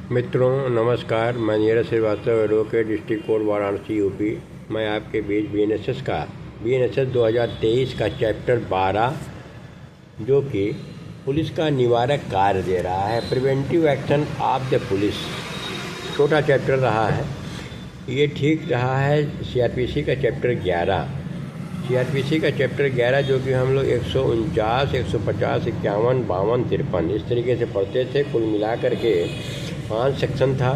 मित्रों नमस्कार, मैं Neeraj Srivastava, advocate, district court Varanasi UP. मैं आपके बीच बीएनएसएस 2023 का चैप्टर 12 जो कि पुलिस का निवारक कार्य दे रहा है, preventive action of the police, छोटा चैप्टर रहा है। ये ठीक रहा है सीआरपीसी का चैप्टर 11। सीआरपीसी का चैप्टर 11 जो कि हम लोग 149, 150, 51, 52, 53 इस तरीके से पढ़ते थे। कुल मिलाकर के 5 सेक्शन था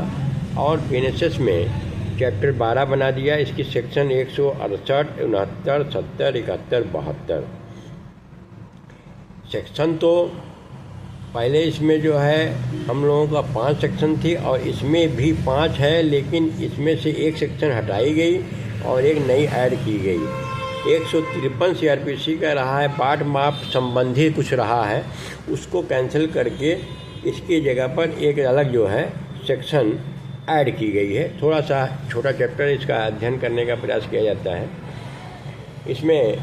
और बीएनएसएस में चैप्टर 12 बना दिया। इसकी सेक्शन 168, 69, 70, 71, 72 सेक्शन। तो पहले इसमें जो है हम लोगों का 5 सेक्शन थी और इसमें भी 5 है, लेकिन इसमें से एक सेक्शन हटाई गई और एक नई ऐड की गई। 153 सीआरपीसी का रहा है, बाट माप संबंधी कुछ रहा है, उसको कैंसिल करके इसकी जगह पर एक अलग जो है सेक्शन ऐड की गई है। थोड़ा सा छोटा चैप्टर, इसका अध्ययन करने का प्रयास किया जाता है। इसमें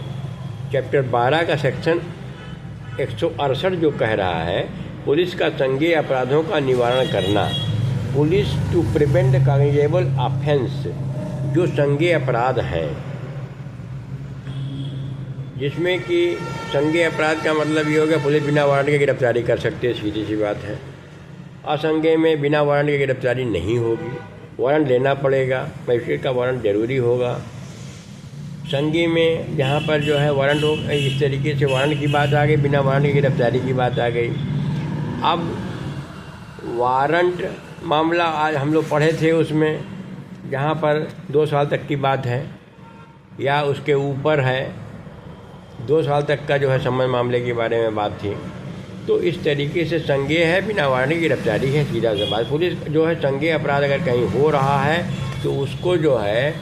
चैप्टर 12 का सेक्शन 168 जो कह रहा है, पुलिस का संज्ञेय अपराधों का निवारण करना, police to prevent cognizable offence, जो संज्ञेय अपराध हैं, जिसमें कि संज्ञेय अपराध का मतलब ये हो गया पुलिस बिना वारंट के गिरफ्तारी कर सकती है, सीधी सी बात है। असंज्ञेय में बिना वारंट के गिरफ्तारी नहीं होगी, वारंट लेना पड़ेगा, मजिस्ट्रेट का वारंट जरूरी होगा। संज्ञेय में जहाँ पर जो है वारंट हो, इस तरीके से वारंट की बात आ गई, बिना वारंट की गिरफ्तारी की बात आ गई। अब वारंट मामला आज हम लोग पढ़े थे, उसमें जहाँ पर 2 साल तक की बात है या उसके ऊपर है, 2 साल तक का जो है समन मामले के बारे में बात थी। तो इस तरीके से संज्ञेय है, बिना वारंट की गिरफ्तारी है, सीधा सा बात। पुलिस जो है संज्ञेय अपराध अगर कहीं हो रहा है तो उसको जो है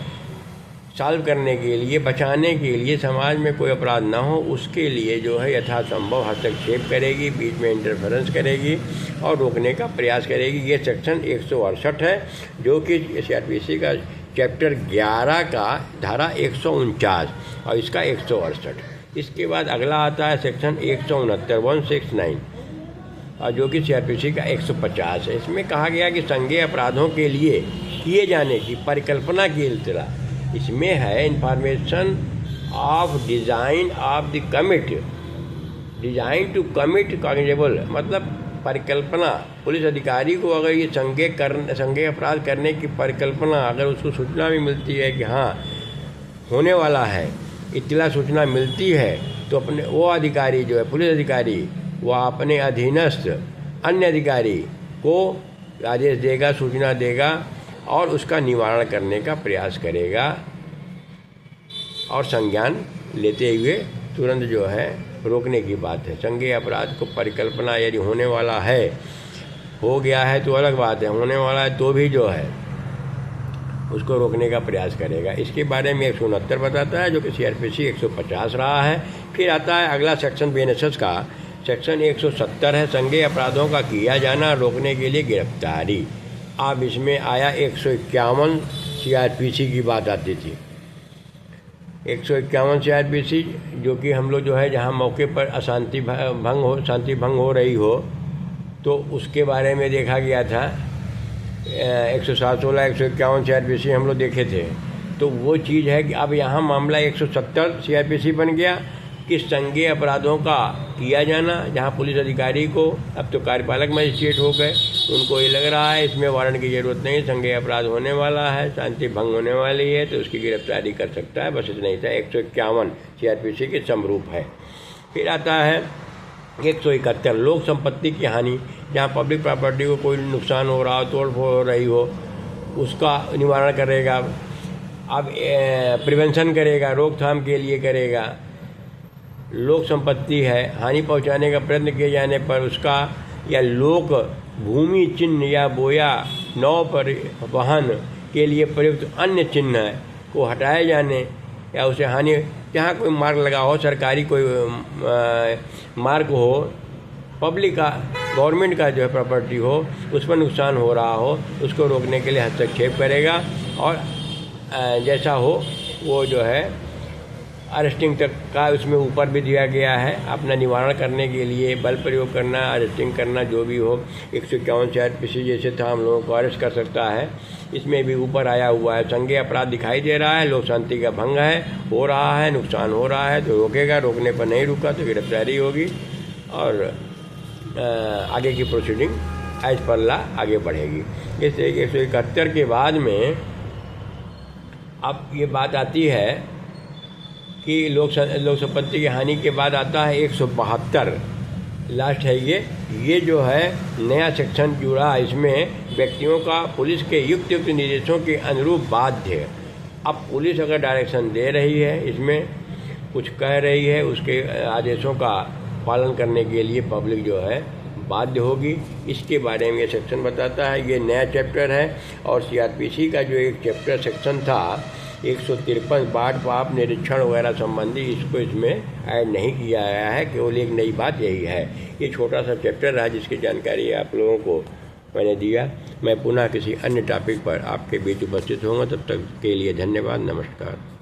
सॉल्व करने के लिए, बचाने के लिए, समाज में कोई अपराध ना हो उसके लिए जो है यथासंभव हस्तक्षेप करेगी, बीच में इंटरफेरेंस करेगी और रोकने का प्रयास करेगी। ये सेक्शन 168 है जो कि सीआरपीसी का चैप्टर 11 का धारा 149 और इसका 168। इसके बाद अगला आता है सेक्शन 169 और जो कि सीआरपीसी का 150 है। इसमें कहा गया कि संज्ञेय अपराधों के लिए किए जाने की परिकल्पना की इल्तला। इसमें है information of design of the commit, design to commit cognizable, मतलब परिकल्पना। पुलिस अधिकारी को अगर ये संज्ञेय अपराध करने की परिकल्पना, अगर उसको सूचना भी मिलती है कि हाँ होने वाला है, इत्तला सूचना मिलती है, तो अपने वो अधिकारी जो है पुलिस अधिकारी, वह अपने अधीनस्थ अन्य अधिकारी को आदेश देगा, सूचना देगा और उसका निवारण करने का प्रयास करेगा और संज्ञान लेते हुए तुरंत जो है रोकने की बात है। संज्ञेय अपराध को परिकल्पना यदि होने वाला है, हो गया है तो अलग बात है, होने वाला है तो भी जो है उसको रोकने का प्रयास करेगा। इसके बारे में 169 बताता है जो कि सीआरपीसी 150 रहा है। फिर आता है अगला सेक्शन बीएनएसएस का, सेक्शन 170 है, संज्ञेय अपराधों का किया जाना रोकने के लिए गिरफ्तारी। अब इसमें आया 151 सीआरपीसी की बात आती थी। 151 सीआरपीसी जो कि हम लोग जो है जहाँ मौके पर शांति भंग हो रही हो तो उसके बारे में देखा गया था। 116, 151 सीआरपीसी हम लोग देखे थे। तो वो चीज़ है कि अब यहाँ मामला 170 सीआरपीसी बन गया कि संज्ञेय अपराधों का किया जाना, जहाँ पुलिस अधिकारी को, अब तो कार्यपालक मजिस्ट्रेट हो गए, उनको ये लग रहा है इसमें वारंट की ज़रूरत नहीं, संज्ञेय अपराध होने वाला है, शांति भंग होने वाली है, तो उसकी गिरफ्तारी कर सकता है। बस इतना ही था। 151 सीआरपीसी के समरूप है। फिर आता है 171 लोक संपत्ति की हानि, जहाँ पब्लिक प्रॉपर्टी को कोई नुकसान हो रहा हो, तोड़ फोड़ हो रही हो, उसका निवारण करेगा। अब प्रिवेंशन करेगा, रोकथाम के लिए करेगा। लोक संपत्ति है, हानि पहुंचाने का प्रयत्न किए जाने पर उसका, या लोक भूमि चिन्ह या बोया नौ परिवहन के लिए प्रयुक्त अन्य चिन्ह को हटाए जाने या उसे हानि, जहाँ कोई मार्ग लगा हो, सरकारी कोई मार्ग हो, पब्लिक का, गवर्नमेंट का जो है प्रॉपर्टी हो, उस पर नुकसान हो रहा हो, उसको रोकने के लिए हस्तक्षेप करेगा और जैसा हो वो जो है अरेस्टिंग तक का उसमें ऊपर भी दिया गया है। अपना निवारण करने के लिए बल प्रयोग करना, अरेस्टिंग करना, जो भी हो, 151 CRPC जैसे था हम लोगों को अरेस्ट कर सकता है, इसमें भी ऊपर आया हुआ है। संज्ञेय अपराध दिखाई दे रहा है, लोक शांति का भंग है, हो रहा है, नुकसान हो रहा है तो रोकेगा, रोकने पर नहीं रुका तो गिरफ्तारी होगी और आगे की प्रोसीडिंग एज पर लॉ आगे बढ़ेगी। इस 171 के बाद में अब ये बात आती है कि लोक संपत्ति की हानि के बाद आता है 172, लास्ट है ये जो है नया सेक्शन जुड़ा। इसमें व्यक्तियों का पुलिस के युक्त निर्देशों के अनुरूप बाध्य। अब पुलिस अगर डायरेक्शन दे रही है, इसमें कुछ कह रही है, उसके आदेशों का पालन करने के लिए पब्लिक जो है बाध्य होगी। इसके बारे में ये सेक्शन बताता है। ये नया चैप्टर है और CRPC का जो एक चैप्टर सेक्शन था 153 बाढ़ पाप निरीक्षण वगैरह संबंधी, इसको इसमें ऐड नहीं किया गया है। केवल एक नई बात यही है। ये छोटा सा चैप्टर है जिसकी जानकारी आप लोगों को मैंने दिया। मैं पुनः किसी अन्य टॉपिक पर आपके बीच उपस्थित होऊंगा। तब तक के लिए धन्यवाद, नमस्कार।